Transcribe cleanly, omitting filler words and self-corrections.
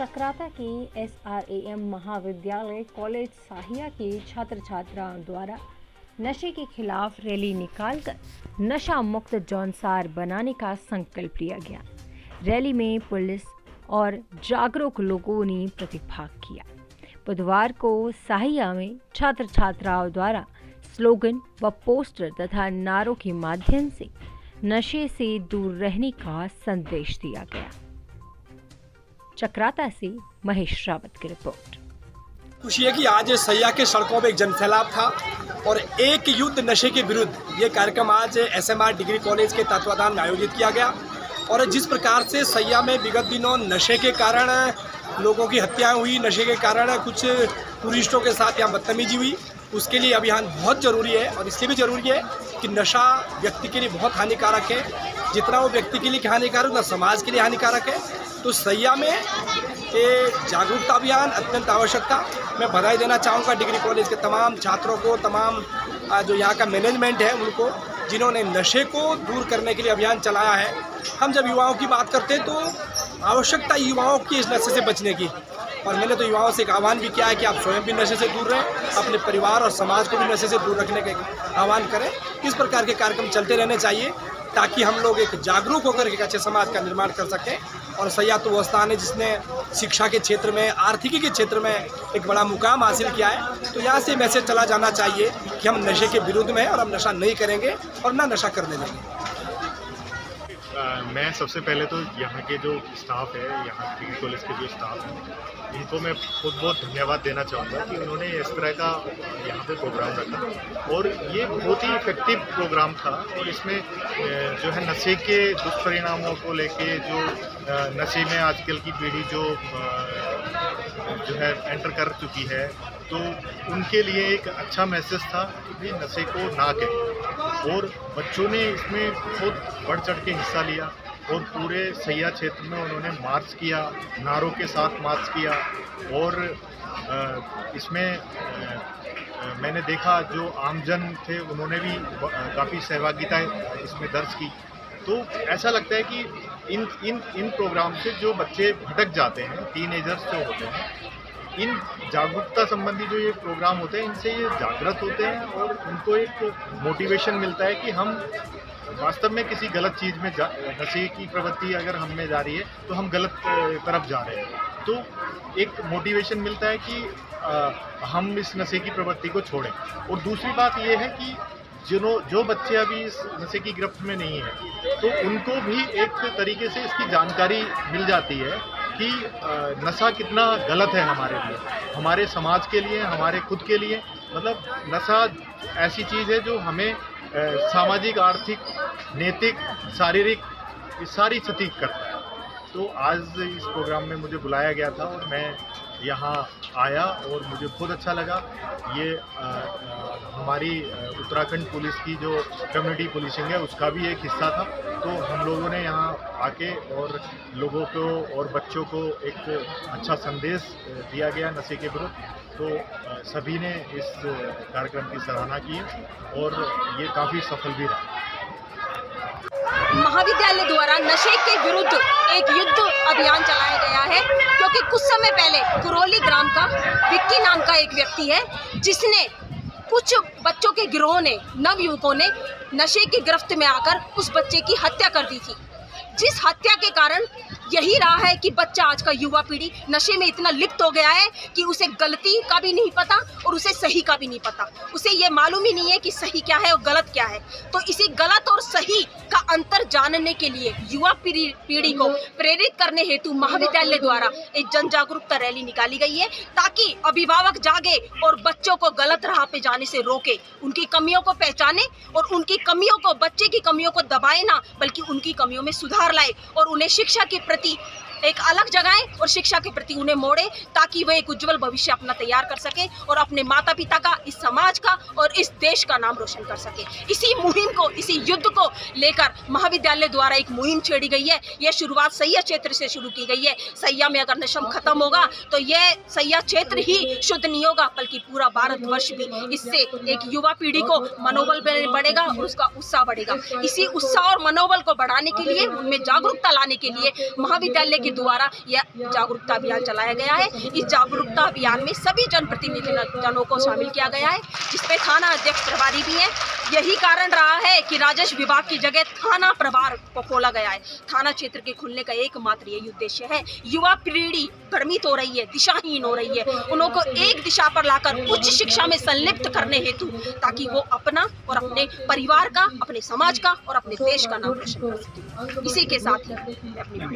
चक्राता के SRAM महाविद्यालय college साहिया के छात्र छात्राओं द्वारा नशे के खिलाफ रैली निकालकर नशा मुक्त जौनसार बनाने का संकल्प लिया गया। रैली में पुलिस और जागरूक लोगों ने प्रतिभाग किया। बुधवार को साहिया में छात्र छात्राओं द्वारा स्लोगन व पोस्टर तथा नारों के माध्यम से नशे से दूर रहने का संदेश दिया गया। चक्राता से महेश रावत की रिपोर्ट। खुशी है कि आज सैया के सड़कों में एक जनसैलाब था और एक युद्ध नशे के विरुद्ध ये कार्यक्रम आज SMR डिग्री कॉलेज के तत्वाधान में आयोजित किया गया। और जिस प्रकार से सैया में विगत दिनों नशे के कारण लोगों की हत्याएं हुई, नशे के कारण कुछ टूरिस्टों के साथ यहाँ बदतमीजी हुई, उसके लिए अभियान बहुत ज़रूरी है। और इसलिए भी ज़रूरी है कि नशा व्यक्ति के लिए बहुत हानिकारक है। जितना वो व्यक्ति के लिए हानिकारक उतना समाज के लिए हानिकारक है। तो सैया में ये जागरूकता अभियान अत्यंत आवश्यक था। मैं बधाई देना चाहूँगा डिग्री कॉलेज के तमाम छात्रों को, तमाम जो यहाँ का मैनेजमेंट है उनको, जिन्होंने नशे को दूर करने के लिए अभियान चलाया है। हम जब युवाओं की बात करते हैं तो आवश्यकता युवाओं की इस नशे से बचने की, और मैंने तो युवाओं से एक आह्वान भी किया है कि आप स्वयं भी नशे से दूर रहें, अपने परिवार और समाज को भी नशे से दूर रखने का आह्वान करें। इस प्रकार के कार्यक्रम चलते रहने चाहिए ताकि हम लोग एक जागरूक होकर एक अच्छे समाज का निर्माण कर सकें। और सैया तो वो स्थान है जिसने शिक्षा के क्षेत्र में, आर्थिकी के क्षेत्र में एक बड़ा मुकाम हासिल किया है। तो यहाँ से मैसेज चला जाना चाहिए कि हम नशे के विरुद्ध में हैं और हम नशा नहीं करेंगे और ना नशा करने देंगे। मैं सबसे पहले तो यहाँ के जो स्टाफ है, यहाँ डिग्री कॉलेज के जो स्टाफ हैं, इनको मैं बहुत धन्यवाद देना चाहूँगा कि उन्होंने इस तरह का यहाँ पे प्रोग्राम रखा। और ये बहुत ही इफेक्टिव प्रोग्राम था। और इसमें जो है नशे के दुष्परिणामों को लेके, जो नशे में आजकल की पीढ़ी जो है एंटर कर चुकी है, तो उनके लिए एक अच्छा मैसेज था कि भाई नशे को ना करें। और बच्चों ने इसमें बहुत बढ़ चढ़ के हिस्सा लिया और पूरे सैया क्षेत्र में उन्होंने मार्च किया, नारों के साथ मार्च किया। और इसमें मैंने देखा जो आमजन थे उन्होंने भी काफ़ी सहभागिता इसमें दर्ज की। तो ऐसा लगता है कि इन प्रोग्राम से जो बच्चे भटक जाते हैं, टीनेजर्स जो होते हैं, इन जागरूकता संबंधी जो ये प्रोग्राम होते हैं, इनसे ये जागृत होते हैं और उनको एक मोटिवेशन मिलता है कि हम वास्तव में किसी गलत चीज़ में नशे की प्रवृत्ति अगर हम में जा रही है तो हम गलत तरफ जा रहे हैं। तो एक मोटिवेशन मिलता है कि हम इस नशे की प्रवृत्ति को छोड़ें। और दूसरी बात ये है कि जो बच्चे अभी इस नशे की गिरफ्त में नहीं है, तो उनको भी एक तरीके से इसकी जानकारी मिल जाती है कि नशा कितना गलत है हमारे लिए, हमारे समाज के लिए, हमारे खुद के लिए। मतलब नशा ऐसी चीज़ है जो हमें सामाजिक, आर्थिक, नैतिक, शारीरिक सारी क्षति करता है। तो आज इस प्रोग्राम में मुझे बुलाया गया था और मैं यहाँ आया और मुझे बहुत अच्छा लगा। ये हमारी उत्तराखंड पुलिस की जो कम्युनिटी पुलिसिंग है उसका भी एक हिस्सा था। तो हम लोगों ने यहाँ आके और लोगों को और बच्चों को एक अच्छा संदेश दिया गया नशे के विरुद्ध। तो सभी ने इस कार्यक्रम की सराहना की और ये काफ़ी सफल भी रहा। महाविद्यालय द्वारा नशे के विरुद्ध एक युद्ध अभियान चलाया गया है, क्योंकि कुछ समय पहले कुरोली ग्राम का विक्की नाम का एक व्यक्ति है जिसने कुछ बच्चों के गिरोह ने, नवयुवकों ने नशे की गिरफ्त में आकर उस बच्चे की हत्या कर दी थी। जिस हत्या के कारण यही रहा है कि बच्चा, आज का युवा पीढ़ी नशे में इतना लिप्त हो गया है कि उसे गलती का भी नहीं पता और उसे सही का भी नहीं पता। उसे ये मालूम ही नहीं है कि सही क्या है और गलत क्या है। तो इसी गलत और सही का अंतर जानने के लिए युवा पीढ़ी को प्रेरित करने हेतु महाविद्यालय द्वारा एक जन जागरूकता रैली निकाली गई है, ताकि अभिभावक जागे और बच्चों को गलत राह पे जाने से रोके, उनकी कमियों को पहचाने और उनकी कमियों को, बच्चे की कमियों को दबाए ना, बल्कि उनकी कमियों में सुधार लाए और उन्हें शिक्षा के प्रति एक अलग जगहें और शिक्षा के प्रति उन्हें मोड़े, ताकि वह एक उज्जवल भविष्य अपना तैयार कर सके और अपने माता पिता का, इस समाज का और इस देश का नाम रोशन कर सके। इसी मुहिम को, इसी युद्ध को लेकर महाविद्यालय द्वारा एक मुहिम छेड़ी गई है। यह शुरुआत सैया क्षेत्र से शुरू की गई है। सैया में अगर नशा खत्म होगा तो यह सैया क्षेत्र ही शुद्ध नहीं होगा, बल्कि पूरा भारतवर्ष भी। इससे एक युवा पीढ़ी को मनोबल बढ़ेगा और उसका उत्साह बढ़ेगा। इसी उत्साह और मनोबल को बढ़ाने के लिए, उनमें जागरूकता लाने के लिए महाविद्यालय के के द्वारा यह जागरूकता अभियान चलाया गया है। इस जागरूकता अभियान में सभी जनप्रतिनिधियों को शामिल किया गया है, जिसमें थाना अध्यक्ष प्रभारी भी हैं। यही कारण रहा है कि राजस्व विभाग की जगह थाना प्रभार को खोला गया है। थाना क्षेत्र के खुलने का एकमात्र यही उद्देश्य है। युवा पीढ़ी भ्रमित हो रही है, दिशाहीन हो रही है, उनको एक दिशा पर लाकर उच्च शिक्षा में संलिप्त करने हेतु, ताकि वो अपना और अपने परिवार का, अपने समाज का और अपने देश का नाम रोशन कर सके। इसी के साथ ही मैं अपनी